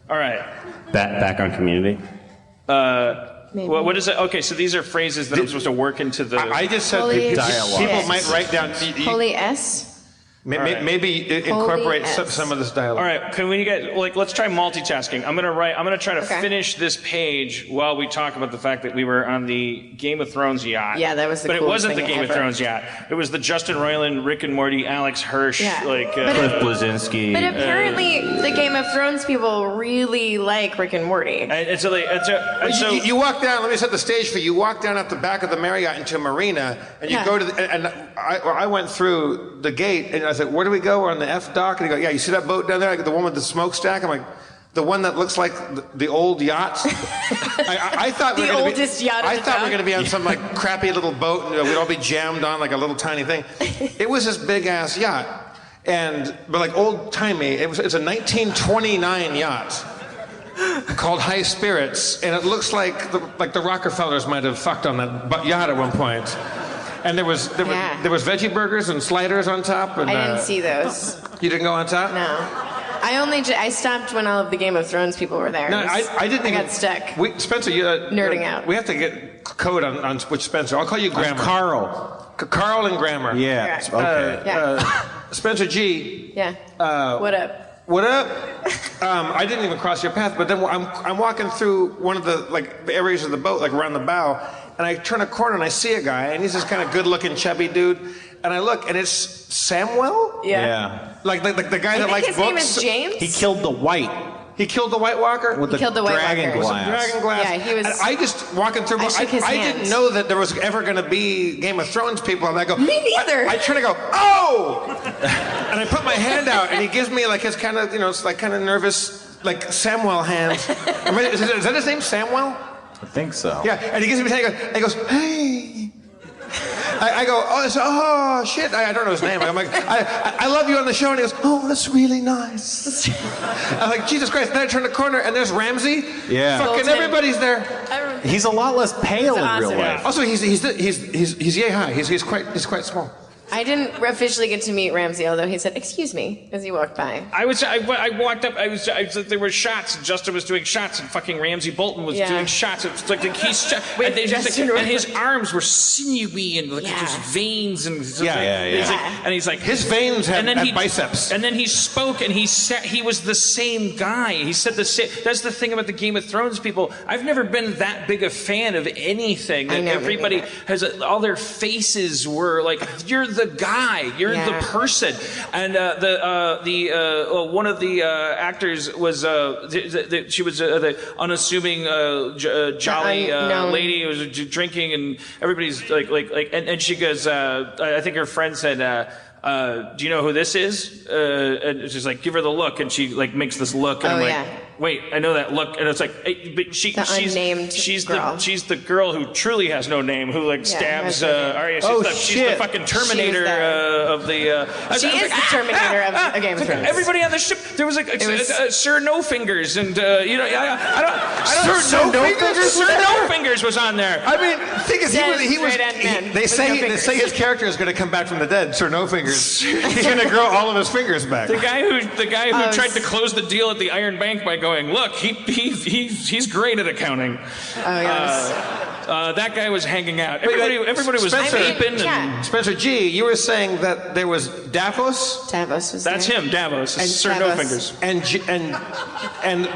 All right. Back on Community. What is it? Okay, so these are phrases that I'm supposed to work into the... I just said Holy people might write down... Holy S? Maybe incorporate some of this dialogue. All right, can we get let's try multitasking. I'm gonna try to finish this page while we talk about the fact that we were on the Game of Thrones yacht. Yeah, that was the But it wasn't the thing Game of ever. Thrones yacht. It was the Justin Roiland, Rick and Morty, Alex Hirsch, But Cliff Blazinski. But apparently, the Game of Thrones people really like Rick and Morty. And so you walk down. Let me set the stage for you. You walk down at the back of the Marriott into Marina, and you go to and I went through the gate, and I said, "Where do we go? We're on the F dock." And he goes, "Yeah, you see that boat down there? Like the one with the smokestack?" I'm like, "The one that looks like the old yacht." I thought The oldest yacht in I the thought we were town. going to be on some like crappy little boat, and we'd all be jammed on like a little tiny thing. It was this big ass yacht, but like old timey. It's a 1929 yacht. Called High Spirits, and it looks like the Rockefellers might have fucked on that yacht at one point. And there was veggie burgers and sliders on top. And, I didn't see those. You didn't go on top? No. I stopped when all of the Game of Thrones people were there. No, I didn't. I got stuck. Spencer, nerding out. We have to get code on which Spencer. I'll call you Grammar. Carl. Carl and Grammar. Yeah. Okay. Spencer G. Yeah. What up? What up? I didn't even cross your path, but then I'm walking through one of the areas of the boat, like around the bow, and I turn a corner and I see a guy, and he's this kind of good-looking, chubby dude, and I look, and it's Samwell? Yeah. Like the guy that likes his books. name is James? He killed the White. He killed the White Walker? With the killed the White dragon Walker. glass. Dragon glass. Yeah, he was- And I just walking through. I shook his I hand. didn't know that there was ever going to be Game of Thrones people, and I go. Me neither. I turn to go. Oh! And I put my hand out, and he gives me like his kind of it's like kind of nervous like Samwell hand. Is that his name, Samwell? I think so. Yeah. And he gives me his hand. And he goes, hey. I go, oh shit! I don't know his name. I'm like, I love you on the show, and he goes, oh, that's really nice. I'm like, Jesus Christ! Then I turn the corner, and there's Ramsey. Yeah. Fucking everybody's there. He's a lot less pale in real awesome. life. Also, he's yay high. He's quite small. I didn't officially get to meet Ramsey, although he said, "Excuse me," as he walked by. I walked up. There were shots. Justin was doing shots, and fucking Ramsey Bolton was doing shots. It was like he's and his arms were sinewy and just veins and and he's like his veins have biceps. And then he spoke, and he said he was the same guy. He said the same. That's the thing about the Game of Thrones people. I've never been that big a fan of anything. That everybody has all their faces were like you're the guy, you're the person, and one of the actors was she was the unassuming jolly lady who was drinking, and everybody's like, and she goes, I think her friend said, do you know who this is? And she's like, give her the look, and she like makes this look, and I'm like, wait, I know that look, and it's like, hey, but she's the girl who truly has no name, who like stabs Arya. She's the fucking Terminator of the. She is the Terminator of Game of Thrones. Everybody on the ship, there was like Sir No Fingers, and I don't. Sir No Fingers. Sir No Fingers was on there. I mean, the thing is, he was. They say his character is going to come back from the dead. Sir No Fingers. He's going to grow all of his fingers back. The guy who tried to close the deal at the Iron Bank by going, look, he's great at accounting. Oh yes. That guy was hanging out. Everybody was sleeping. Spencer G, you were saying that there was Davos. Davos was That's there. him, Davos. And Sir No Fingers. And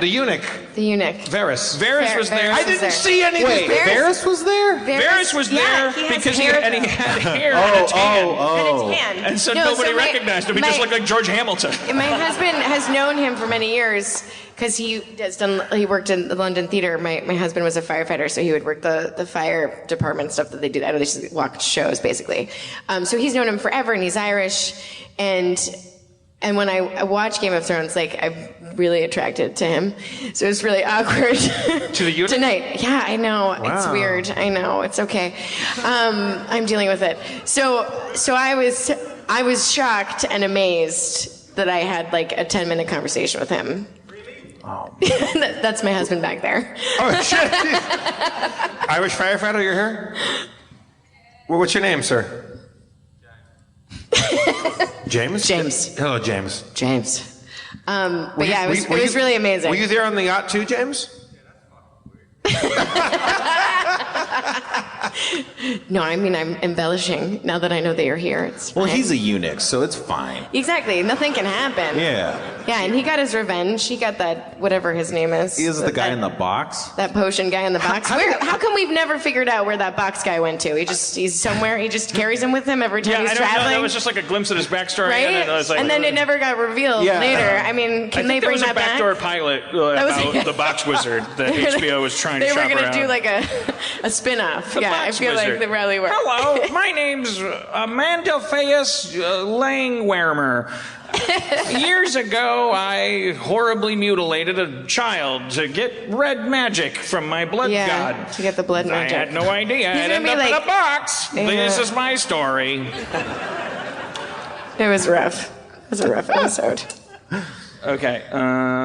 the eunuch. The eunuch. Varys. Varys was there. I didn't see anything. Wait, Varys was there? Varys was there because he had hair on his hand. And so nobody recognized him. He just looked like George Hamilton. My husband has known him for many years because he worked in the London theater. My husband was a firefighter, so he would work the fire department stuff that they do. I know they just walk shows basically. So he's known him forever, and he's Irish. And when I watch Game of Thrones, like I'm really attracted to him. So it's really awkward. To the eunuch? Tonight. Yeah, I know. Wow. It's weird. I know. It's okay. I'm dealing with it. So I was shocked and amazed that I had like a 10-minute conversation with him. Oh. That's my husband back there. Oh shit! Irish firefighter, you're here? Well, what's your name, sir? James. James. Hello, James. James. But yeah, it was really amazing. Were you there on the yacht too, James? No, I mean, I'm embellishing now that I know that you're here. It's Well, fine. he's a eunuch, so it's fine. Exactly. Nothing can happen. Yeah. Yeah, and he got his revenge. He got that, whatever his name is. He is the guy that, in the box. That potion guy in the box. How come we've never figured out where that box guy went to? He's somewhere. He just carries him with him every time he's I don't know. traveling. That was just like a glimpse at his backstory. Right? And, I was like, and then it never got revealed later. I mean, can they bring that back? There was a backdoor pilot about the box wizard that HBO was trying to shop around. They were going to do like a spin-off. Yeah, I feel like they really were. Hello, my name's Amandelphaeus Langwermer. Years ago, I horribly mutilated a child to get red magic from my blood god. To get the blood magic. I had no idea. I'd end up in a box. This is my story. It was rough. It was a rough episode. Okay.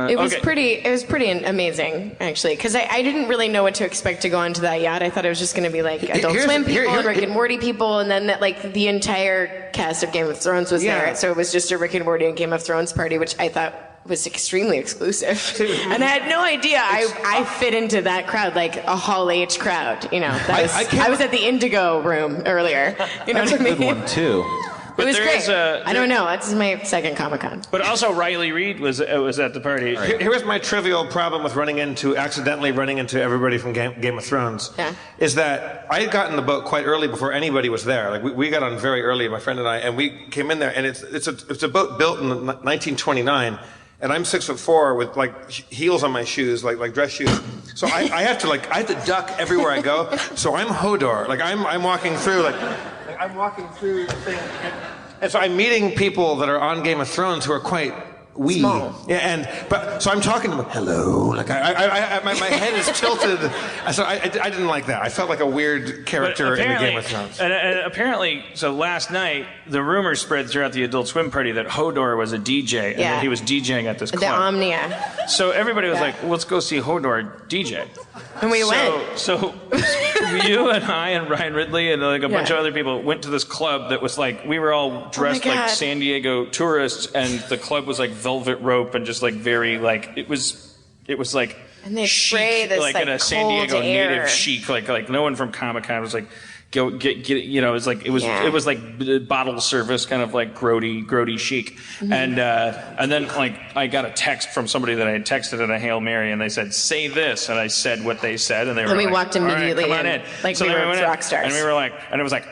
It was pretty amazing, actually, because I didn't really know what to expect to go onto that yacht. I thought it was just going to be like Adult Swim people and Rick and Morty people, and then like the entire cast of Game of Thrones was there. So it was just a Rick and Morty and Game of Thrones party, which I thought was extremely exclusive. And I had no idea I fit into that crowd, like a Hall H crowd. You know, I was at the Indigo room earlier. You know That's what I mean? a good one too. It was great. I don't know. This is my second Comic-Con. But also Riley Reid was at the party. Right. Here was my trivial problem with accidentally running into everybody from Game of Thrones. Yeah. Is that I had gotten the boat quite early before anybody was there. Like we got on very early, my friend and I, and we came in there, and it's a boat built in 1929. And I'm 6'4" with like heels on my shoes, like dress shoes. So I have to duck everywhere I go. So I'm Hodor. Like I'm walking through I'm walking through the thing, and so I'm meeting people that are on Game of Thrones who are quite wee. Small. Yeah, so I'm talking to them. Hello, like my head is tilted. So I didn't like that. I felt like a weird character in the Game of Thrones. And apparently, so last night the rumor spread throughout the Adult Swim party that Hodor was a DJ and that he was DJing at this club. The Omnia. So everybody was like, well, "Let's go see Hodor DJ." And we went. So you and I and Ryan Ridley and like a bunch of other people went to this club that was like, we were all dressed like San Diego tourists, and the club was like velvet rope and just like very like it was like and they chic, spray this like in a San Diego air. native chic, like no one from Comic-Con was like go get you know, it was like bottle service, kind of like grody chic. Mm-hmm. And then like I got a text from somebody that I had texted at a Hail Mary, and they said, "Say this," and I said what they said, and they were and we like, walked immediately "All right, come on in." Like So we then were went rock in, stars. and we were like, and it was like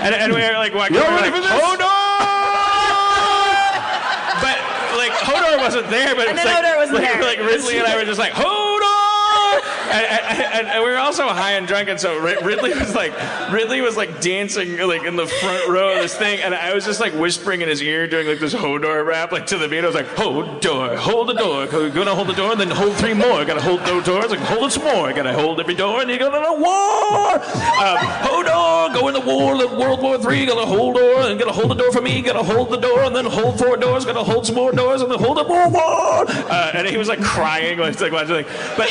and we were like walking, hold on! But like Hodor wasn't there, but it was Hodor wasn't there. Like Ridley and I were just like, hold on! And we were also high and drunk, and so Ridley was like dancing like in the front row of this thing, and I was just like whispering in his ear, doing like this Hodor rap, like to the beat. I was like, Hodor, hold the door, gonna hold the door, and then hold three more. Gotta hold those doors, like hold it some more. Gotta hold every door, and you go to the war. Hodor, go in the war, World War III. Gotta hold door, and gotta hold the door for me. Gotta hold the door, and then hold four doors. Gotta hold some more doors, and then hold up more war. And he was like crying, like watching, but.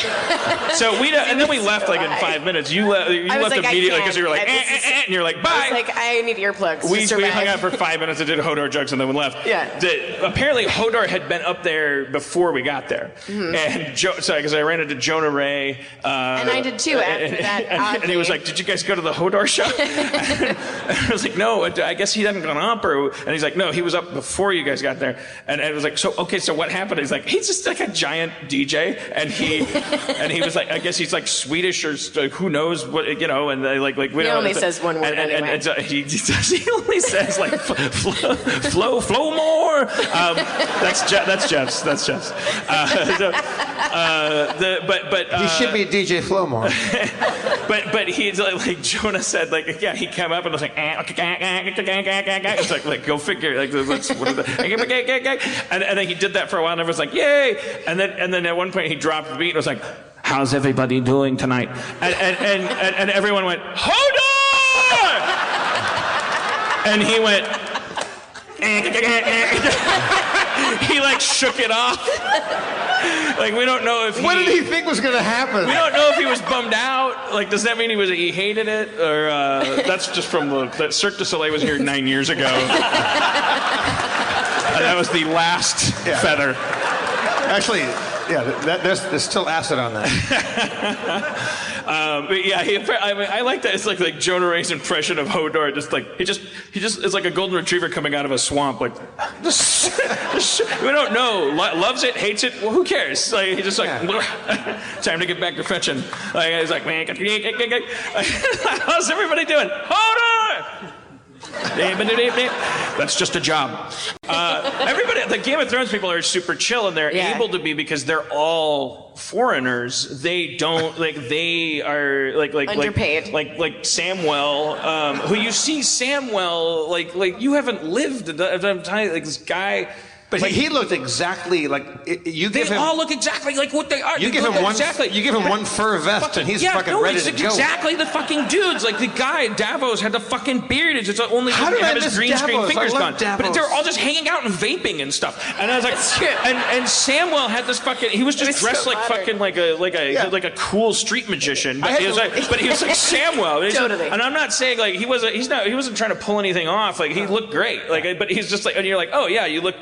So and then we left like in 5 minutes. You left immediately because you were like, and you're like, bye. I was like, I need earplugs. We hung out for 5 minutes and did Hodor jokes, and then we left. Yeah. Apparently Hodor had been up there before we got there, and because I ran into Jonah Ray, and I did too after that. And he was like, "Did you guys go to the Hodor show?" And I was like, "No, I guess he hadn't gone up," and he's like, "No, he was up before you guys got there." And I was like, "So what happened?" He's like, "He's just like a giant DJ," and he was like, "I guess he's like Swedish or who knows what, you know," and we he only says one word anyway. And he only says like flow more. That's Jeff's. He should be DJ Flowmore. but he's like Jonah said, like he came up and was like it's like go figure, like let's what is that? And then he did that for a while, and everyone's like yay, and then at one point he dropped the beat and was like, "How's everybody doing tonight?" And everyone went, "Hodor!" And he went, he like shook it off. Like we don't know if What did he think was going to happen? We don't know if he was bummed out. Like, does that mean he hated it, or that's just from that Cirque du Soleil was here 9 years ago. That was the last feather. Actually, yeah, there's still acid on that. But yeah, I like that. It's like Jonah Ray's impression of Hodor. Just like he just it's like a golden retriever coming out of a swamp. Like we don't know. Loves it, hates it. Well, who cares? Like he just like time to get back to fetching. Like he's like, man, how's everybody doing? Hodor. That's just a job. Everybody, the Game of Thrones people are super chill, and they're able to be because they're all foreigners. They don't they are underpaid. Like Samwell, who you see Samwell like you haven't lived like this guy. But he looked exactly like you. They all look exactly like what they are. You give him one. You give him one fur vest, and he's fucking ready to go. Exactly the fucking dudes. Like the guy Davos had the fucking beard. It's just only have his green screen fingers gone. But they're all just hanging out and vaping and stuff. And I was like, and Samwell had this fucking. He was just dressed like fucking like a cool street magician. But he was like Samwell. Totally. And I'm not saying like he wasn't trying to pull anything off. Like he looked great. Like but he's just like, and you're like, oh yeah, you look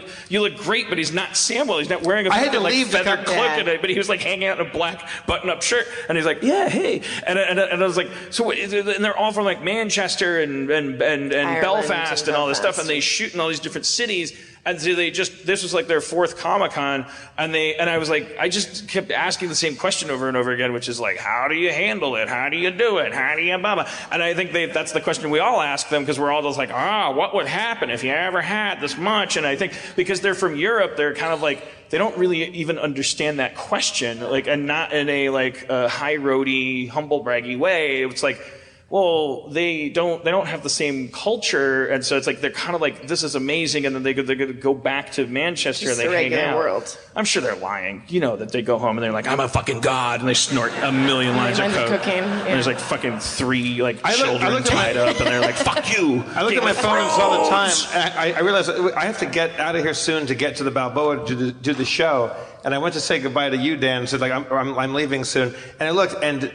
great, but he's not Samwell. He's not wearing a fucking feather cloak, but he was like hanging out in a black button-up shirt, and he's like, yeah, hey, and I was like, so, and they're all from like Manchester and Belfast and all this stuff, and they shoot in all these different cities. And so this was like their fourth Comic-Con, and I was like, I just kept asking the same question over and over again, which is like, how do you handle it? How do you do it? How do you blah, blah? And I think that's the question we all ask them, because we're all just like, what would happen if you ever had this much? And I think because they're from Europe, they're kind of like, they don't really even understand that question, like, and not in a like high roady, humble braggy way. It's like, well, they don't have the same culture, and so it's like they're kind of like, this is amazing, and then they're going to go back to Manchester and they hang out. World. I'm sure they're lying. You know that they go home and they're like, I'm a fucking god, and they snort a million lines of cocaine. And there's like fucking 3 like children tied up, and they're like, fuck you. I look at my phones all the time. I realize I have to get out of here soon to get to the Balboa to do the show, and I went to say goodbye to you, Dan, and said like I'm leaving soon, and I looked and.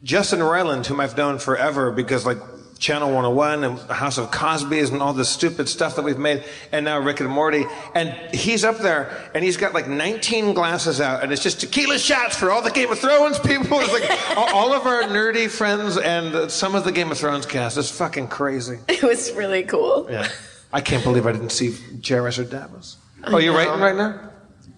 Justin Roiland, whom I've known forever because like Channel 101 and House of Cosby's and all this stupid stuff that we've made, and now Rick and Morty, and he's up there and he's got like 19 glasses out, and it's just tequila shots for all the Game of Thrones people. It's like all of our nerdy friends and some of the Game of Thrones cast. It's fucking crazy. It was really cool. Yeah, I can't believe I didn't see Jairus or Davos. Oh, you're writing right now?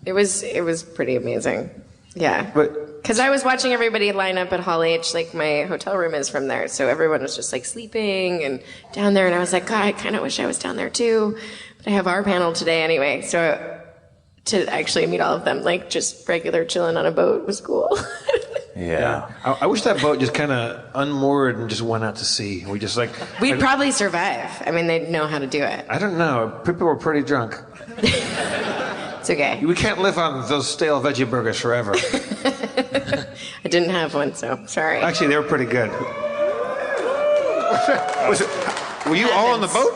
It was pretty amazing. Yeah. But because I was watching everybody line up at Hall H, like my hotel room is from there, so everyone was just like sleeping and down there, and I was like, God, I kind of wish I was down there too, but I have our panel today anyway, so to actually meet all of them, like just regular chilling on a boat was cool. Yeah. I wish that boat just kind of unmoored and just went out to sea. We just like... We'd probably survive. I mean, they'd know how to do it. I don't know. People were pretty drunk. It's okay. We can't live on those stale veggie burgers forever. I didn't have one, so sorry. Actually, they were pretty good. Were you all on the boat?